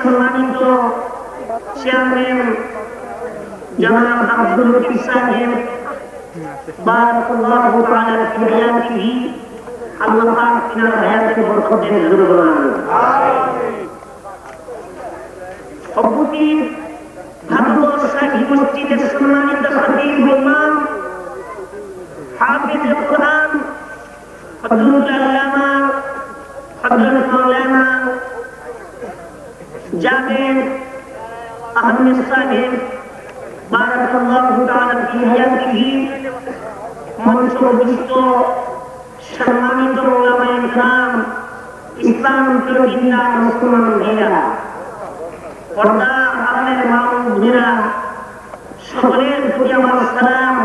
সম্মানিত চেয়ারম্যান জনাব আব্দুল লতিফ সাহেব, বারাকাল্লাহু তাআলা ফি হায়াতিহি, আল্লাহ পাক তিনার হায়াতে বরকত দেন, জোরে বলুন আমিন। অবুতির ভারতবর্ষ শাহী মসজিদের সম্মানিত খতিব ইমাম হাফিজ কোরআন হযরত আল্লামা হযরত মাওলানা জাবের আহমেদ সাহেব, বারাকাল্লাহু তাআলা ফি হায়াতিহি, মঞ্চ উপস্থিত সম্মানিত উলামায়ে কিরাম, ইসলাম প্রিয় দিনদার মুসলমান ভাইরা, পর্দা আড়ালের মা ও বোনেরা, সকলের প্রতি আমার সালাম,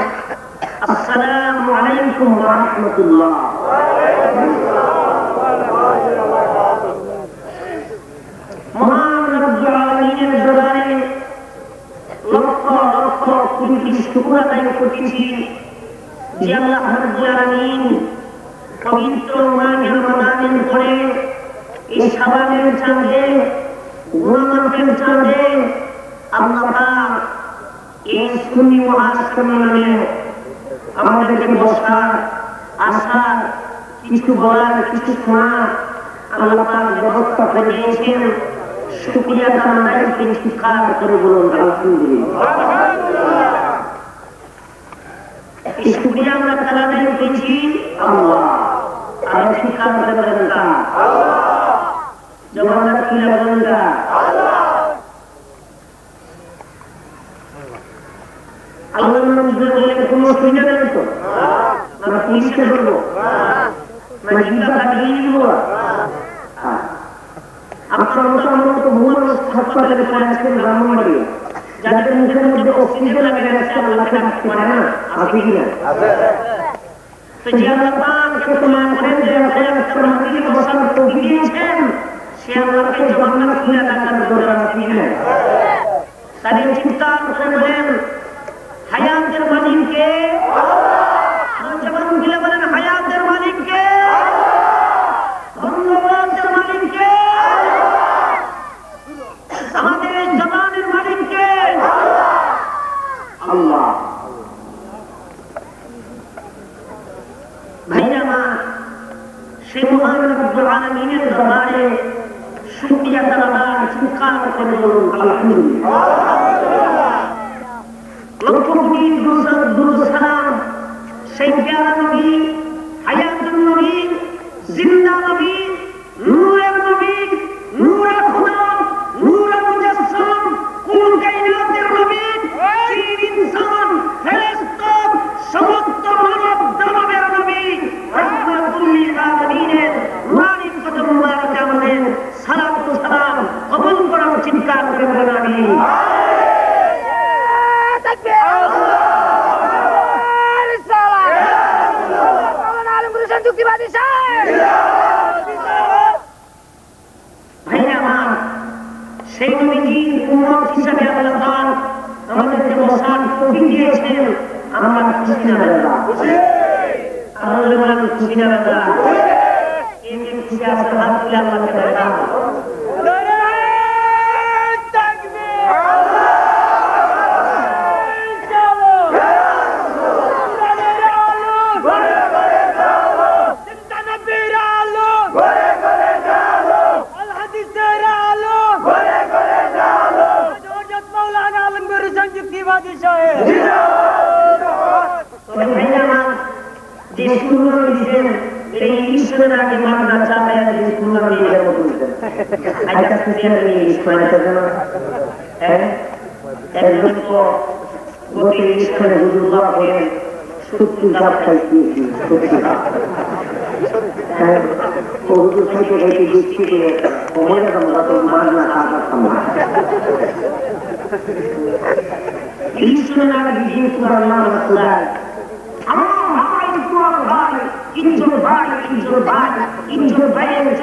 আসসালামু আলাইকুম ওয়া রাহমাতুল্লাহ। মহান রব্বুল আলামিনের দরবারে লক্ষ লক্ষ কোটি শুকর আদায় করতেছি যে আল্লাহ রব্বুল আলামিন পবিত্র মাহে রমাদানের পরে এই শাবানের চাঁদে, গুণমাফের চাঁদে আল্লাহ পাক এই সুন্নি মহাসম্মেলনে আমাদেরকে বসার, আসার, কিছু বলার, কিছু শোনার আল্লাহ পাক ব্যবস্থা করে দিয়েছেন। শুকরিয়া তাআলার ইস্তিগফার করে বলুন আলহামদুলিল্লাহ। এই শুকরিয়া আমরা তাআলাকে পেয়েছি আল্লাহ, আর স্বীকার করবেন তা আল্লাহ, জবানটা খুলে বলেন তা আল্লাহ। আল্লাহর নাম ধরে কোনো অসুবিধা নেই তো? না পুলিশকে বলবো, না জিজ্ঞাসা কাটিয়ে দিব। আপনার মতো আমার মতো বহু মানুষ হাসপাতালে পড়ে আছেন ব্রাহ্মণবাড়িয়া, যাদের মুখের মধ্যে অক্সিজেন লাগে রাখছে, আল্লাহকে ডাকতে পারে না, আছে কিনা? তো যে আল্লাহ পাককে তোমার করেন, যে আল্লাহ মাটিতে বসার তৌফিক দিয়েছেন, সে আল্লাহকে জান্নাত খুলে রাখার দরকার আছে কিনা? তাই চিন্তা করবেন হায়াতের মালিককে আল্লাহ, জবান খুলে বলেন হায়াতের মালিককে, ধন্যবাদের মালিককে, আমাদের জবানের মালিককে আল্লাহ। ভাইরা আমার, সেই মহান রব্বুল আলামিনের দরবারে শুকরিয়া তাআলার ইস্তিগফার করে বলুন আলহামদুলিল্লাহ। লক্ষ কোটি দুরূদ সালাম সেই প্যারা নবী, হায়াতুন নবী, জিন্দা নবী, নূরের নবী, নূরে খুদা, নূরে মুজাসসাম, কুল কায়নাতের নবী, জিন ইনসান ফেরেশতা সমস্ত মানব দানবের নবী, রাহমাতুল লিল আলামিনের মালিক কদম মুবারক আমাদের সালাত ও সালাম কবুল করার চিৎকার করে বলেন আমিন। সেই নবীর উম্মত হিসেবে আল্লাহ পাক আমাদেরকে বসার তৌফিক দিয়েছেন, আমরা খুশি না বাবা? তাহলে বলেন খুশি না বাবা? এই খুশি আছে হাত তুলে আল্লাহকে দেখান।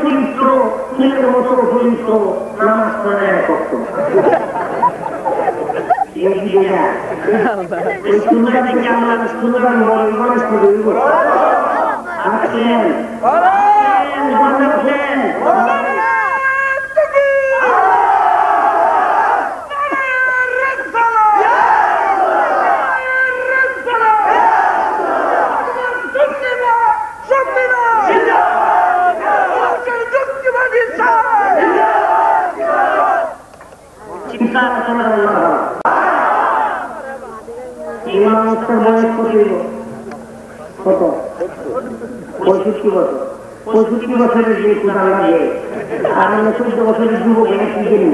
চরিত্র ফুলের মতো পবিত্র, নামাজ পড়ে কষ্ট ওই স্লোগান থেকে আমরা স্লোগান বড় মানুষ করে আসছেন চিৎকার করেন আল্লাহ। ইমাম মুস্তার বয়স কত? 65 বছর। 65 বছরের যে কোরআন লাগে আর 14 বছরের যুবক এনে কি জানি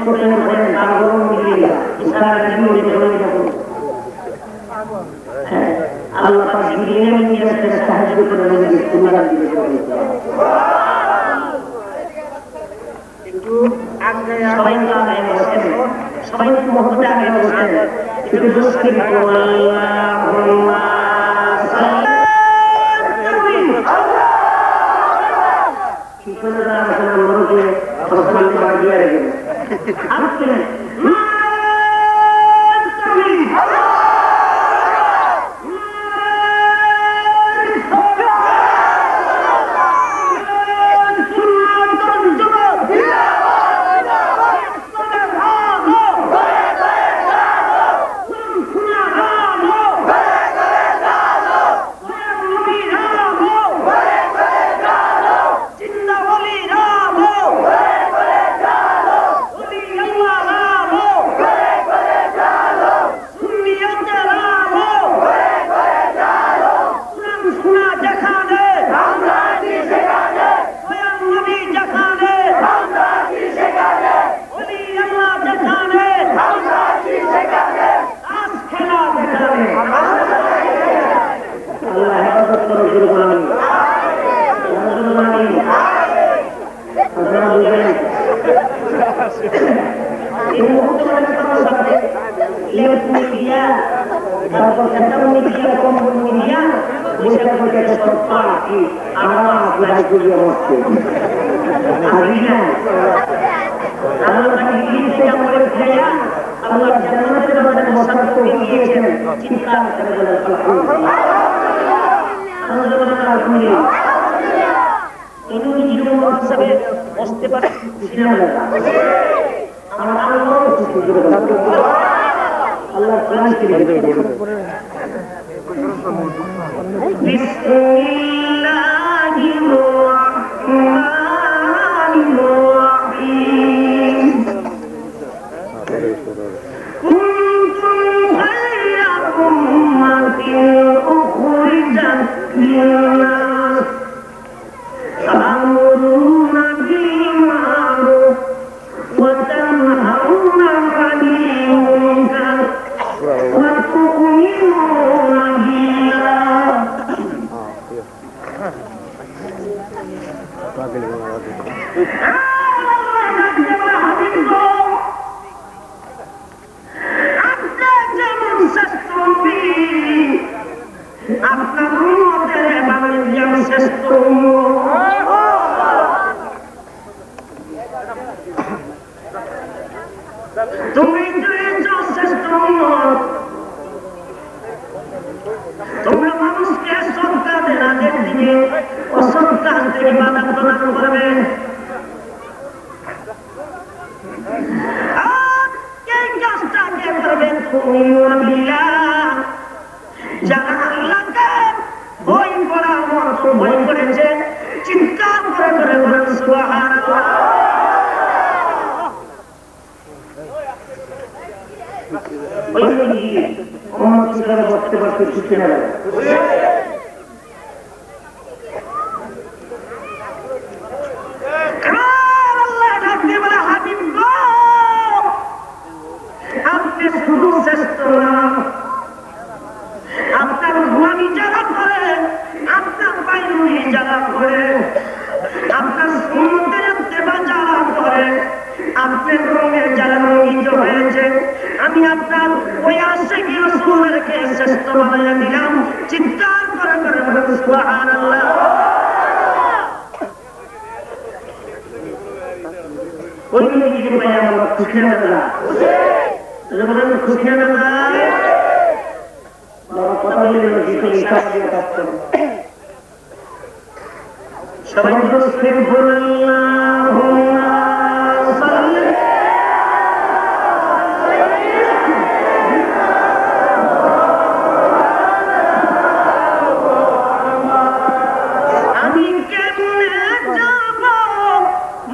করেন তারপর আল্লাহ পাক সাহায্য করে সবাই মহব্বতে আগে বসেন একটু দোষ করি পিছনে যারা আছেন মরকে সামনে বাড়িয়ে রেখে আসছেন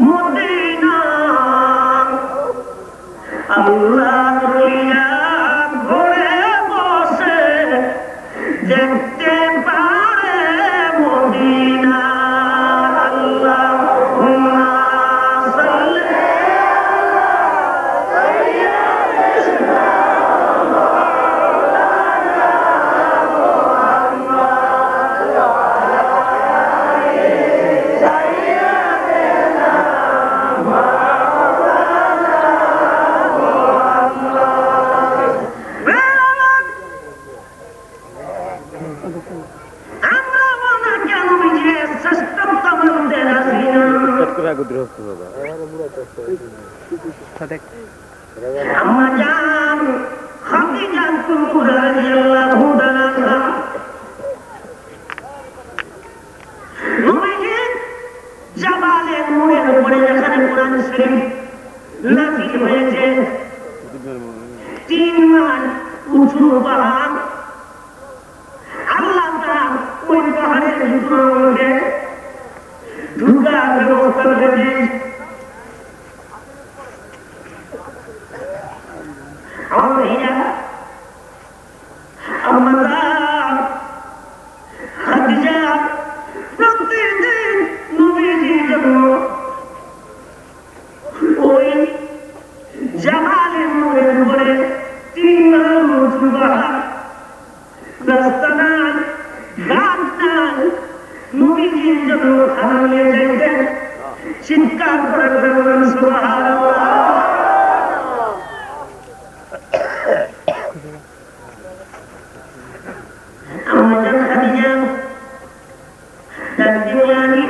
মোদে গৃহস্থ দাদা আম্মা জান খাদিজা কুবরা রাদিয়াল্লাহু তাআলা নবীজি জাবালে নূরের উপরে যেখানে কোরআন শরীফ নাযিল হয়েছে 3 মান উঁচু পাহাড় আল্লাহ তাআলা ওই পাহাড়ের ভিতরে ঢুকার ব্যবস্থা করে প্রতিদিন নবীজির জন্য ওই জামালের নূরের উপরে 3 মান উঁচু পাহাড় রাস্তা নাই গাছ নাই নবীজির জন্য খানা নিয়ে যাইতেন চিৎকার করে বলেন সুবহানাল্লাহ আমাদের খাদিজা তার জীবনী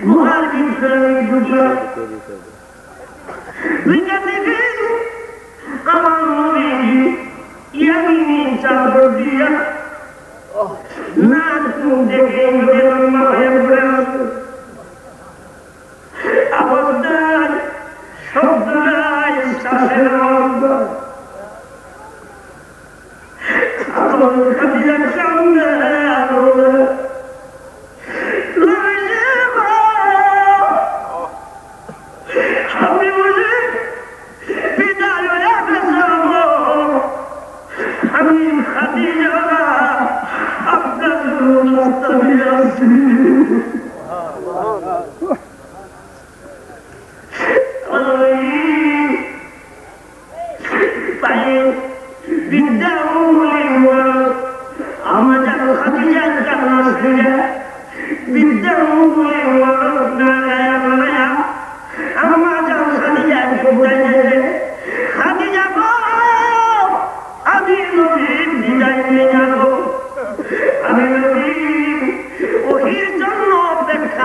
গুহার ভিতরে ঢুকলো দুইটা থেকে আমার নবীজি ইয়ামিনী চাদর দিয়া নাক মুখ দেখে বেলম্বা হয়ে পড়ে আবদার শব্দরায় শ্বাসের অর্ধ আমার খাদিজার সামনে আমি বলে বিদায় আমি খাদিজা আপনার রাস্তায়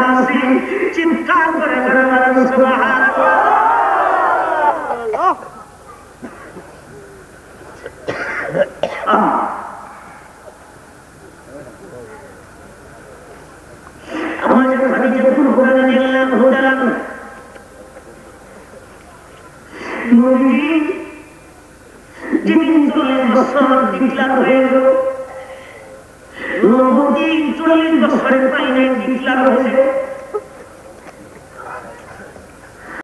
আছি চিৎকার করে আমাদের খাদিজা কুবরা রাদিয়াল্লাহু তাআলা নবী যেদিন 40 বছর ডিক্লার হয়ে গেল নবী 40 বছরের পাইনে ডিক্লার হয়েছে